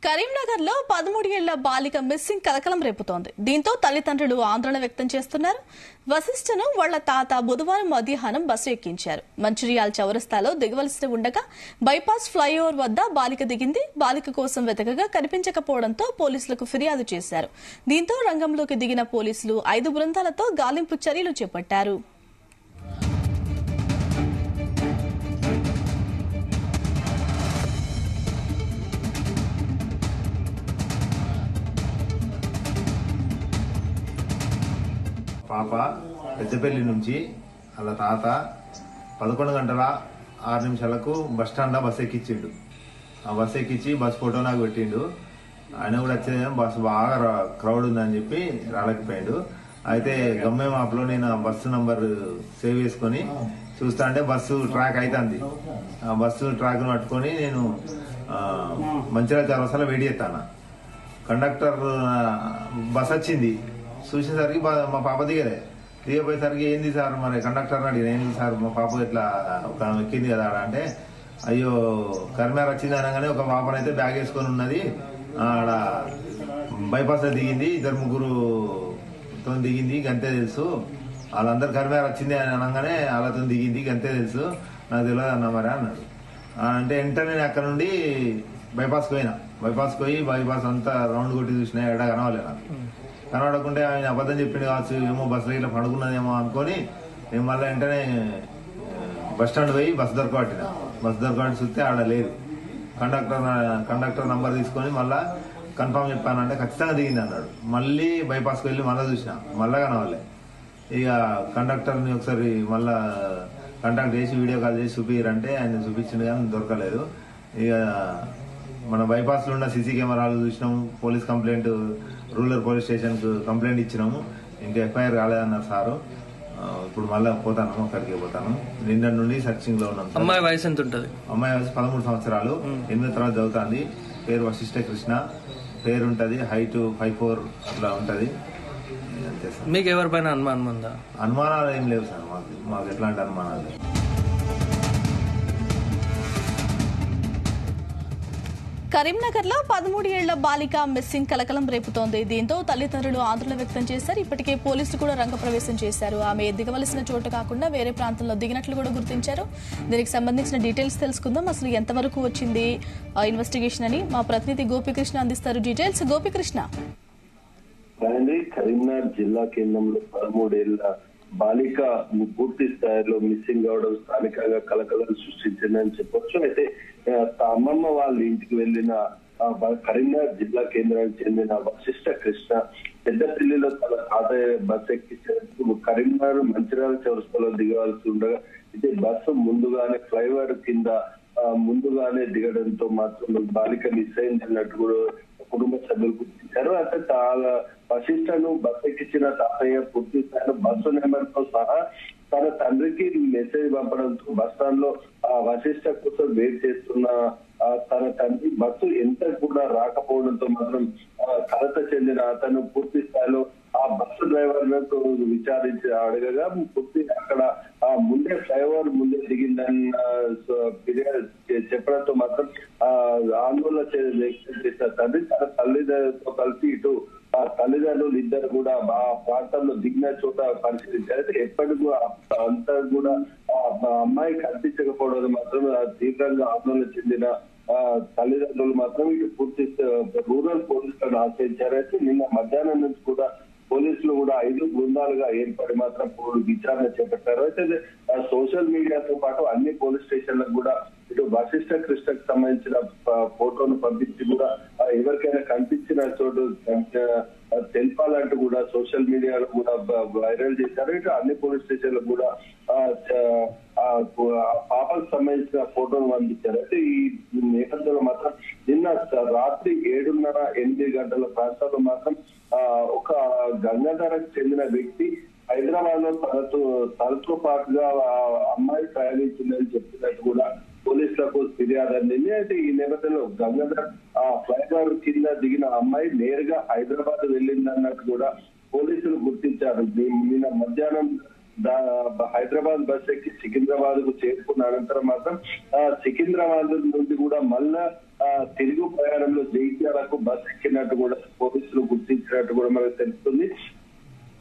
కరీంనగర్ లో 13 ఏళ్ల బాలిక మిస్సింగ్ కలకలం రేపుతోంది. దీంతో తల్లిదండ్రులు ఆందోళన వ్యక్తం చేస్తున్నారు. వశిష్ఠను వాళ్ల తాత బుధవారం మధ్యాహ్నం బస్సు ఎక్కించారు. మంచిర్యాల చౌరస్తాలో దిగవలసి ఉండగా బైపాస్ ఫ్లైఓవర్ వద్ద బాలిక దిగింది. బాలిక కోసం వెతకగా కనిపించకపోవడంతో పోలీసులకు ఫిర్యాదు చేశారు. దీంతో రంగంలోకి దిగిన పోలీసులు 5 బృందాలతో గాలింపు చర్యలు చేపట్టారు. పాప పెద్దపల్లి నుంచి వాళ్ళ తాత 11:06 బస్టాండ్ బస్ ఎక్కించిండు. ఆ బస్ ఎక్కించి బస్ ఫోటో నాకు పెట్టిండు. ఆయన కూడా వచ్చేది బస్సు బాగా క్రౌడ్ ఉందని చెప్పి రాలేకపోయాడు. అయితే గమ్యం యాప్లో నేను బస్సు నంబర్ సేవ్ చేసుకుని చూస్తా అంటే బస్సు ట్రాక్ అవుతుంది. ఆ బస్సు ట్రాక్ పట్టుకొని నేను మంచిర్యాల చౌరస్తాలో వెయిట్ చేస్తాను. కండక్టర్ బస్ వచ్చింది. చూసేసరికి మా పాప దిగపోయేసరికి ఏంది సార్ మరి కండక్టర్ అడిగిన ఏంది సార్ మా పాప ఇట్లా ఒక ఎక్కింది కదా అంటే అయ్యో కర్మేర వచ్చింది అనగానే ఒక పాపనైతే బ్యాగ్ వేసుకొని ఉన్నది ఆడ బైపాస్ లో దిగింది. 2-3 దిగింది గంతే తెలుసు. వాళ్ళందరూ కర్మేర వచ్చింది అని అనగానే వాళ్ళతో దిగింది గంతే తెలుసు నాకు తెలియదు అన్న మరి అన్నాడు. అంటే వెంటనే నేను అక్కడ నుండి బైపాస్కి పోయి బైపాస్ అంతా రౌండ్ కొట్టి చూసినా ఎడ కనవాలే నాకు. కనబడకుంటే ఆయన అబద్ధం చెప్పింది కావచ్చు, ఏమో బస్సులో ఇట్లా పడుకున్నదేమో అనుకొని నేను మళ్ళీ వెంటనే బస్ స్టాండ్ పోయి బస్సు దొరకబట్టి చూస్తే ఆడ లేదు. కండక్టర్ నంబర్ తీసుకొని మళ్ళా కన్ఫామ్ చెప్పానంటే ఖచ్చితంగా దిగింది అన్నాడు. మళ్ళీ బైపాస్కి వెళ్ళి మళ్ళీ చూసినా మళ్ళా కనవాలే. ఇక కండక్టర్ని ఒకసారి మళ్ళా కాంటాక్ట్ చేసి వీడియో కాల్ చేసి చూపిరంటే ఆయన చూపించింది కానీ దొరకలేదు. ఇక మన బైపాస్ లో ఉన్న సీసీ కెమెరాలు చూసినాము. Police complaint rural police station కు కంప్లైంట్ ఇచ్చినాము. ఇంకా ఎఫ్ఐఆర్ కాలేదన్నారు సారు. ఇప్పుడు మళ్ళీ అక్కడికి పోతాను. నిన్న నుండి సర్చింగ్ లో ఉన్నాం. అమ్మాయి వయసు ఎంత ఉంటుంది? అమ్మాయి వయసు 13 సంవత్సరాలు, 8వ తరగతి చదువుతుంది. పేరు వశిష్ఠ కృష్ణ పేరు ఉంటది. హైట్ 5'4" అట్లా ఉంటది. అంతే సార్. మీకు ఎవరిపైన అనుమానం ఉందా? అనుమానాలు ఏం లేవు సార్. మాకు ఎట్లాంటి అనుమానాలు లేవు. కరీంనగర్ లో 13 ఏళ్ల బాలిక మిస్సింగ్ కలకలం రేపుతోంది. దీంతో తల్లిదండ్రులు ఆందోళన వ్యక్తం చేశారు. ఇప్పటికే పోలీసులు కూడా రంగప్రవేశం చేశారు. ఆమె దిగవలసిన చోటు కాకుండా వేరే ప్రాంతంలో దిగినట్లు కూడా గుర్తించారు. దీనికి సంబంధించిన డీటెయిల్స్ తెలుసుకుందాం. అసలు ఎంతవరకు వచ్చింది ఇన్వెస్టిగేషన్ అని మా ప్రతినిధి గోపికృష్ణ అందిస్తారు డీటెయిల్స్. గోపికృష్ణ, కరీంనగర్ జిల్లా కేంద్రంలో 13 ఏళ్ల బాలిక పూర్తి స్థాయిలో మిస్సింగ్ అవడం స్థానికంగా కలకలం సృష్టించిందని చెప్పొచ్చు. అయితే అమ్మమ్మ వాళ్ళ ఇంటికి వెళ్లిన కరీంనగర్ జిల్లా కేంద్రానికి చెందిన వశిష్ఠ కృష్ణ పెద్దపల్లిలో తన తాతయ్య బస్సు ఎక్కించేందుకు కరీంనగర్ మంచిర్యాల చౌరస్తాలో దిగవలసి ఉండగా ఇది బస్సు ముందుగానే ఫ్లైఓవర్ కింద ముందుగానే దిగడంతో మాత్రం బాలిక మిస్ అయింది అన్నట్టు కూడా కుటుంబ సభ్యులు గుర్తించారు. అంటే వశిష్ఠను బస్సు ఎక్కించిన తాతయ్య పూర్తి స్థాయిలో బస్సు నెంబర్ తో సహా తన తండ్రికి మెసేజ్ పంపడంతో బస్ స్టాండ్ లో వశిష్ఠ కోసం వెయిట్ చేస్తున్న తన తండ్రి బస్సు ఎంత కూడా రాకపోవడంతో మాత్రం కలత చెందిన అతను పూర్తి స్థాయిలో ఆ బస్సు డ్రైవర్లకు విచారించి అడగగా పూర్తి అక్కడ ముందే ఫ్లైఓవర్ ముందే దిగిందన్న ఫిర్యాదు చెప్పడంతో మాత్రం ఆందోళన చేసిన తండ్రి తన తల్లిదండ్రులతో కలిసి ఇటు తల్లిదండ్రులు ఇద్దరు కూడా ఆ ప్రాంతంలో దిగిన చోట పరిశీలించారు. అయితే ఎప్పటికీ అంతా కూడా అమ్మాయి కనిపించకపోవడం మాత్రం తీవ్రంగా ఆందోళన చెందిన తల్లిదండ్రులు మాత్రం ఇటు పూర్తి రూరల్ పోలీసులను ఆశ్రయించారు. అయితే నిన్న మధ్యాహ్నం నుంచి కూడా పోలీసులు కూడా 5 బృందాలుగా ఏర్పడి మాత్రం విచారణ చేపట్టారు. అయితే సోషల్ మీడియాతో పాటు అన్ని పోలీస్ స్టేషన్లకు కూడా ఇటు వశిష్ఠ కృష్ణకు సంబంధించిన ఫోటోను పంపించి కూడా ఎవరికైనా కనిపించిన చోటు తెలపాలంటూ కూడా సోషల్ మీడియాలో కూడా వైరల్ చేశారు. ఇటు అన్ని పోలీస్ స్టేషన్లకు కూడా పాపకు సంబంధించిన ఫోటోను పంపించారు. అయితే ఈ నేపథ్యంలో మాత్రం నిన్న రాత్రి 7:30-8 గంటల ప్రాంతాల్లో మాత్రం ఒక గంగాధరకు చెందిన వ్యక్తి హైదరాబాద్ లో తనతో పాటుగా అమ్మాయి ప్రయాణించిందని చెప్పినట్టు కూడా పోలీసులకు ఫిర్యాదు అందింది. అయితే ఈ నేపథ్యంలో గంగాధర్ ఫ్లైఓవర్ కింద దిగిన అమ్మాయి నేరుగా హైదరాబాద్ వెళ్ళిందన్నట్టు కూడా పోలీసులు గుర్తించారు. నిన్న మధ్యాహ్నం హైదరాబాద్ బస్ ఎక్కి సికింద్రాబాద్ కు చేరుకున్న అనంతరం మాత్రం సికింద్రాబాద్ నుండి కూడా మళ్ళా తిరుగు ప్రయాణంలో జైత్యాలకు బస్ ఎక్కినట్టు కూడా పోలీసులు గుర్తించినట్టు కూడా మనకు తెలుస్తుంది.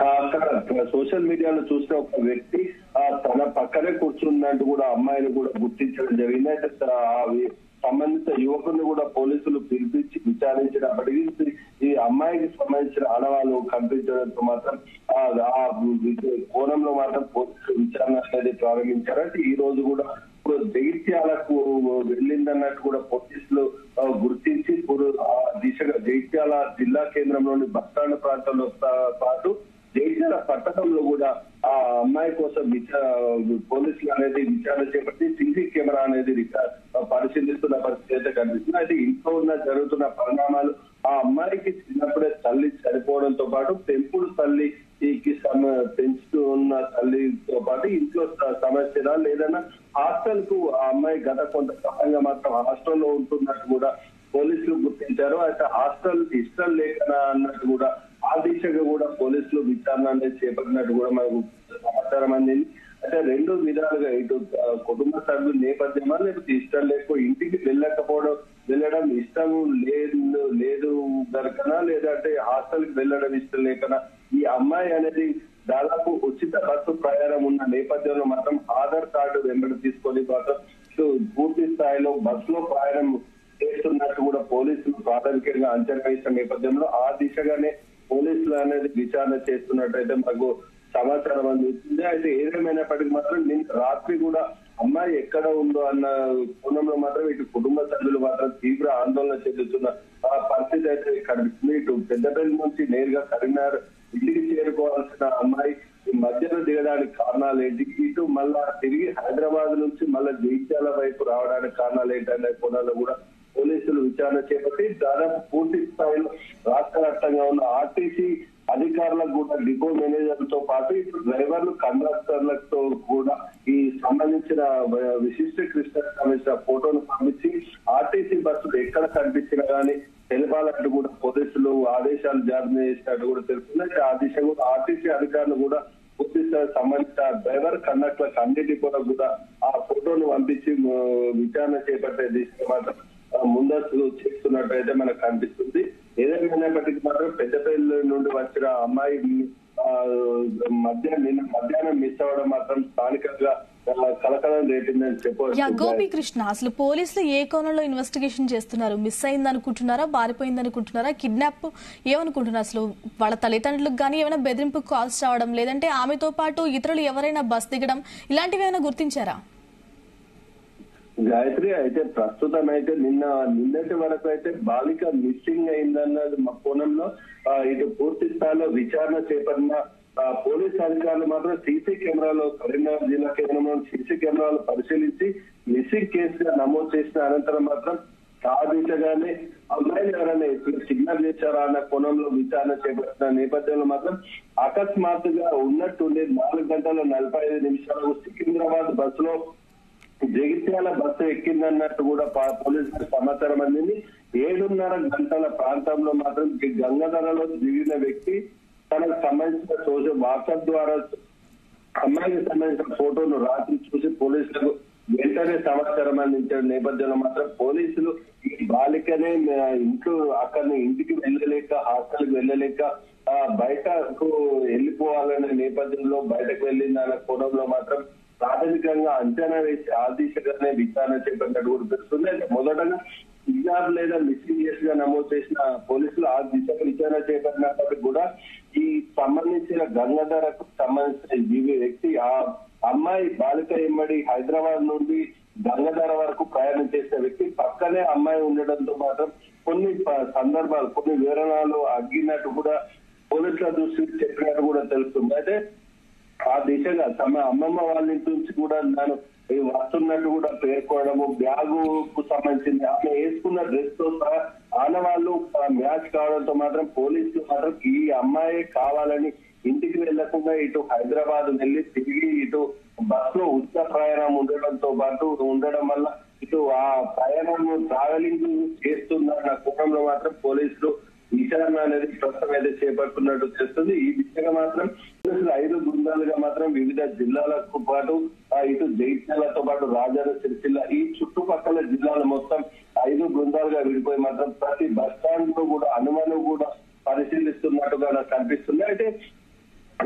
అక్కడ సోషల్ మీడియాలో చూసిన ఒక వ్యక్తి తన పక్కనే కూర్చున్నట్టు కూడా అమ్మాయిని కూడా గుర్తించడం జరిగింది. అయితే సంబంధిత యువకుని కూడా పోలీసులు పిలిపించి విచారించినప్పటికీ ఈ అమ్మాయికి సంబంధించిన ఆడవాళ్ళు కనిపించడంతో మాత్రం ఆ కోణంలో మాత్రం పోలీసులు విచారణ అనేది ప్రారంభించారు. అంటే ఈ రోజు కూడా జైత్యాలకు వెళ్ళిందన్నట్టు కూడా పోలీసులు గుర్తించి దిశగా జైత్యాల జిల్లా కేంద్రంలోని బస్టాండ్ ప్రాంతంలో పాటు జైత్యాల పట్టణంలో కూడా ఆ అమ్మాయి కోసం పోలీసులు అనేది విచారణ చేపట్టి సీసీ కెమెరా అనేది పరిశీలిస్తున్న పరిస్థితి అయితే కనిపిస్తుంది. అయితే ఇంట్లో జరుగుతున్న పరిణామాలు ఆ అమ్మాయికి చిన్నప్పుడే తల్లి చనిపోవడంతో పాటు పెంపుడు తల్లికి పెంచుతూ ఉన్న తల్లితో పాటు ఇంట్లో సమస్య లేదన్నా హాస్టల్ కు ఆ అమ్మాయి గత కొంతకాలంగా మాత్రం హాస్టల్లో ఉంటున్నట్టు కూడా పోలీసులు గుర్తించారు. అయితే హాస్టల్ ఇష్టం లేకనా అన్నట్టు కూడా ఆ దిశగా కూడా పోలీసులు విచారణ అనేది చేపట్టినట్టు కూడా మనకు సమాచారం అందింది. అంటే రెండు విధాలుగా ఇటు కుటుంబ సభ్యుల నేపథ్యమా లేకపోతే ఇష్టం లేకపోతే ఇంటికి వెళ్ళడం ఇష్టం లేదు దొరకనా లేదంటే హాస్టల్ కి వెళ్ళడం ఇష్టం లేకనా ఈ అమ్మాయి అనేది దాదాపు ఉచిత బస్సు ప్రయాణం ఉన్న నేపథ్యంలో మాత్రం ఆధార్ కార్డు వెంబడి తీసుకొని మాత్రం పూర్తి స్థాయిలో బస్సులో ప్రయాణం చేస్తున్నట్టు కూడా పోలీసులు ప్రాథమికంగా అంచనా వేసిన నేపథ్యంలో ఆ దిశగానే పోలీసులు అనేది విచారణ చేస్తున్నట్టయితే మాకు సమాచారం అందిస్తుంది. అయితే ఏదేమైనప్పటికీ మాత్రం నిన్న రాత్రి కూడా అమ్మాయి ఎక్కడ ఉందో అన్న కోణంలో మాత్రం ఇటు కుటుంబ సభ్యులు మాత్రం తీవ్ర ఆందోళన చెందుతున్న పరిస్థితి అయితే కనిపిస్తుంది. ఇటు పెద్దపల్లి నుంచి నేరుగా కరీంనగర్ ఇంటికి చేరుకోవాల్సిన అమ్మాయి ఈ మధ్యలో దిగడానికి కారణాలు ఏంటి, ఇటు మళ్ళా తిరిగి హైదరాబాద్ నుంచి మళ్ళా జైత్యాల వైపు రావడానికి కారణాలు ఏంటనే కోణాల్లో కూడా పోలీసులు విచారణ చేపట్టి దాదాపు పూర్తి స్థాయిలో రాష్ట్ర వ్యాప్తంగా ఉన్న ఆర్టీసీ అధికారులకు కూడా డిపో మేనేజర్లతో పాటు ఇప్పుడు డ్రైవర్లు కండక్టర్లతో కూడా ఈ సంబంధించిన విశిష్ట కృష్ణకు సంబంధించిన ఫోటోను పంపించి ఆర్టీసీ బస్సులు ఎక్కడ కనిపించినా కానీ తెలపాలంటూ కూడా పోలీసులు ఆదేశాలు జారీ చేసినట్టు కూడా తెలుస్తుంది. ఆ దిశ కూడా ఆర్టీసీ అధికారులు కూడా పూర్తి సంబంధించిన డ్రైవర్ కండక్టర్లకు అన్నిటి కూడా ఆ ఫోటోను పంపించి విచారణ చేపట్టే దిశగా మాత్రం ముందస్తు చేస్తున్నట్టయితే మనకు కనిపిస్తుంది. ఏదేమైనప్పటికీ మాత్రం పెద్దపల్లి నుండి వచ్చిన అమ్మాయి నిన్న మధ్యాహ్నం మిస్ అవ్వడం మాత్రం స్థానికంగా కలకలం రేపిందని చెప్పవచ్చు. గోపీకృష్ణ, అసలు పోలీసులు ఏ కోణంలో ఇన్వెస్టిగేషన్ చేస్తున్నారు? మిస్ అయింది అనుకుంటున్నారా, పారిపోయింది అనుకుంటున్నారా, కిడ్నాప్ ఏమనుకుంటున్నారు? అసలు వాళ్ళ తల్లిదండ్రులకు కానీ ఏమైనా బెదిరింపు కాల్స్ రావడం లేదంటే ఆమెతో పాటు ఇతరులు ఎవరైనా బస్ దిగడం ఇలాంటివి ఏమైనా గుర్తించారా? గాయత్రి, అయితే ప్రస్తుతం అయితే నిన్నటి వరకు అయితే బాలిక మిస్సింగ్ అయిందన్న కోణంలో ఇటు పూర్తి స్థాయిలో విచారణ చేపట్టిన పోలీస్ అధికారులు మాత్రం సీసీ కెమెరాలో కరీంనగర్ జిల్లా కేంద్రంలో సీసీ కెమెరాలు పరిశీలించి మిస్సింగ్ కేసుగా నమోదు చేసిన అనంతరం మాత్రం సాధించగానే అమ్మాయిని ఎవరైనా సిగ్నల్ చేశారా అన్న కోణంలో విచారణ చేపట్టిన నేపథ్యంలో మాత్రం అకస్మాత్తుగా ఉన్నట్టుండి 4:45 సికింద్రాబాద్ బస్సులో జగిత్యాల బస్సు ఎక్కిందన్నట్టు కూడా పోలీసులకు సమాచారం అందింది. 7:30 గంటల ప్రాంతంలో మాత్రం గంగాధరలో దిగిన వ్యక్తి తనకు సంబంధించిన వాట్సాప్ ద్వారా అమ్మాయికి సంబంధించిన ఫోటోను రాత్రి చూసి పోలీసులకు వెంటనే సమాచారం అందించిన నేపథ్యంలో మాత్రం పోలీసులు ఈ బాలికనే ఇంటికి వెళ్ళలేక హాస్టల్కి వెళ్ళలేక బయటకు వెళ్ళిపోవాలనే నేపథ్యంలో బయటకు వెళ్ళిందన్న కోణంలో మాత్రం ప్రాథమికంగా అంచనా వేసి ఆ దిశగానే విచారణ చేపట్టినట్టు కూడా తెలుస్తుంది. అయితే మొదటగా కిడ్నాప్ లేదా మిస్సింగ్ కేసుగా నమోదు చేసిన పోలీసులు ఆ దిశగా విచారణ చేపట్టినప్పటికీ కూడా ఈ సంబంధించిన గంగాధరకు సంబంధించిన వ్యక్తి ఆ అమ్మాయి బాలిక ఎమ్మడి హైదరాబాద్ నుండి గంగాధర వరకు ప్రయాణం చేసిన వ్యక్తి పక్కనే అమ్మాయి ఉండడంతో మాత్రం కొన్ని సందర్భాలు కొన్ని వివరణలు అగ్గినట్టు కూడా పోలీసుల దృష్టికి చెప్పినట్టు కూడా తెలుస్తుంది. అయితే ఆ దిశగా తమ అమ్మమ్మ వాళ్ళ ఇంటి నుంచి కూడా నేను వస్తున్నట్టు కూడా పేర్కోవడము, బ్యాగుకు సంబంధించింది ఆమె వేసుకున్న డ్రెస్ తో సహా ఆనవాళ్ళు మ్యాచ్ కావడంతో మాత్రం పోలీసులు మాత్రం ఈ అమ్మాయి కావాలని ఇంటికి వెళ్లకుండా ఇటు హైదరాబాద్ వెళ్ళి తిరిగి ఇటు బస్ లో ఉచిత ప్రయాణం ఉండడం వల్ల ఇటు ఆ ప్రయాణం ట్రావెలింగ్ చేస్తున్న కోణంలో మాత్రం పోలీసులు విచారణ అనేది ప్రస్తుతం అయితే చేపడుతున్నట్టు తెలుస్తుంది. ఈ దిశగా మాత్రం 5 బృందాలుగా మాత్రం వివిధ జిల్లాలకు పాటు ఇటు జైత్యాలతో పాటు రాజన్న సిరిసిల్ల ఈ చుట్టుపక్కల జిల్లాలు మొత్తం 5 బృందాలుగా విడిపోయి మాత్రం ప్రతి బస్ స్టాండ్ లో కూడా అనుమానం కూడా పరిశీలిస్తున్నట్టుగా నాకు కనిపిస్తుంది. అయితే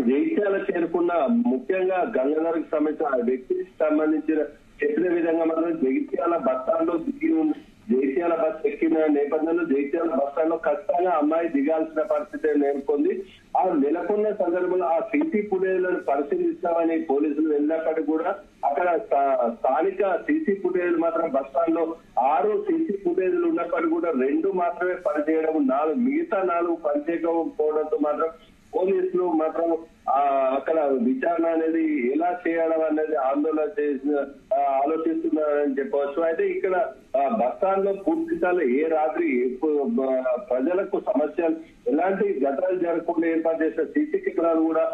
జైత్యాల చేరుకున్న ముఖ్యంగా గంగాధర్కి సంబంధించిన వ్యక్తికి సంబంధించిన చెప్పిన విధంగా మాత్రం జైత్యాల బస్ స్టాండ్ లో దిగి ఉంది. జైత్యాల బస్ ఎక్కిన నేపథ్యంలో జైత్యాల బస్ స్టాండ్ లో ఖచ్చితంగా అమ్మాయి దిగాల్సిన పరిస్థితి నెలకొంది. ఆ నెలకొన్న సందర్భంలో ఆ సీసీ ఫుటేజ్లను పరిశీలిస్తామని పోలీసులు వెళ్ళినప్పటికీ కూడా అక్కడ స్థానిక సీసీ ఫుటేజ్ మాత్రం బస్ స్టాండ్ లో 6 సీసీ ఫుటేజ్లు ఉన్నప్పటికీ కూడా 2 మాత్రమే పనిచేయడం, మిగతా 4 పనిచేయకపోవడంతో మాత్రం పోలీసులు మాత్రం అక్కడ విచారణ అనేది ఎలా చేయడం అనేది ఆలోచిస్తున్నారని చెప్పవచ్చు. అయితే ఇక్కడ బస్ స్టాండ్ లో పూర్తి స్థాయిలో ఏ రాత్రి ప్రజలకు సమస్యలు ఎలాంటి ఘటనలు జరగకుండా ఏర్పాటు చేసిన సీసీ కెమెరాలు కూడా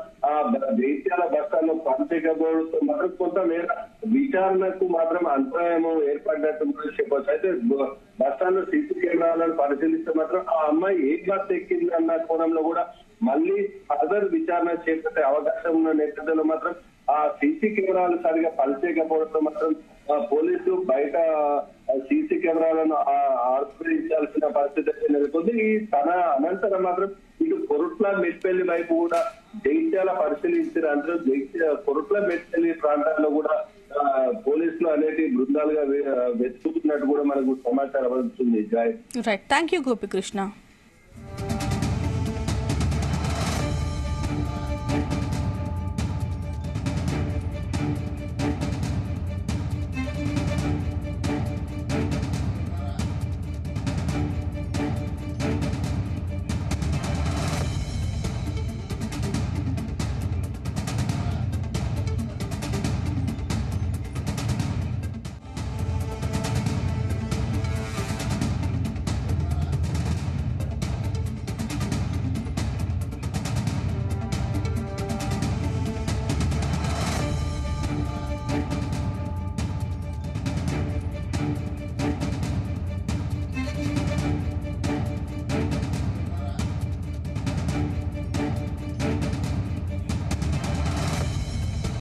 జైత్యాల బస్ స్టాండ్ లో పనిచేయకపోవడంతో మాత్రం కొంతమేర విచారణకు మాత్రం అంతరాయం ఏర్పడినట్టు చెప్పవచ్చు. అయితే బస్ స్టాండ్ లో సీసీ కెమెరాలను పరిశీలిస్తే మాత్రం ఆ అమ్మాయి ఏ బస్ ఎక్కింది అన్న కోణంలో కూడా మళ్ళీ ఫర్దర్ విచారణ చేపట్టే అవకాశం ఉన్న నేపథ్యంలో మాత్రం ఆ సీసీ కెమెరాలు సరిగా పనిచేయకపోవడంతో మాత్రం పోలీసులు బయట సీసీ కెమెరాలను ఆశ్రయించాల్సిన పరిస్థితి నెలకొంది. ఈ తన అనంతరం మాత్రం ఇటు కొరుట్ల మెట్పల్లి వైపు కూడా జైత్యాల పరిశీలించిన అందరూ కొరుట్ల మెట్పల్లి ప్రాంతాల్లో కూడా పోలీసులు అనేటి బృందాలుగా వెతుకుతున్నట్టు కూడా మనకు సమాచారం అందుతుంది. Right, thank you Gopikrishna.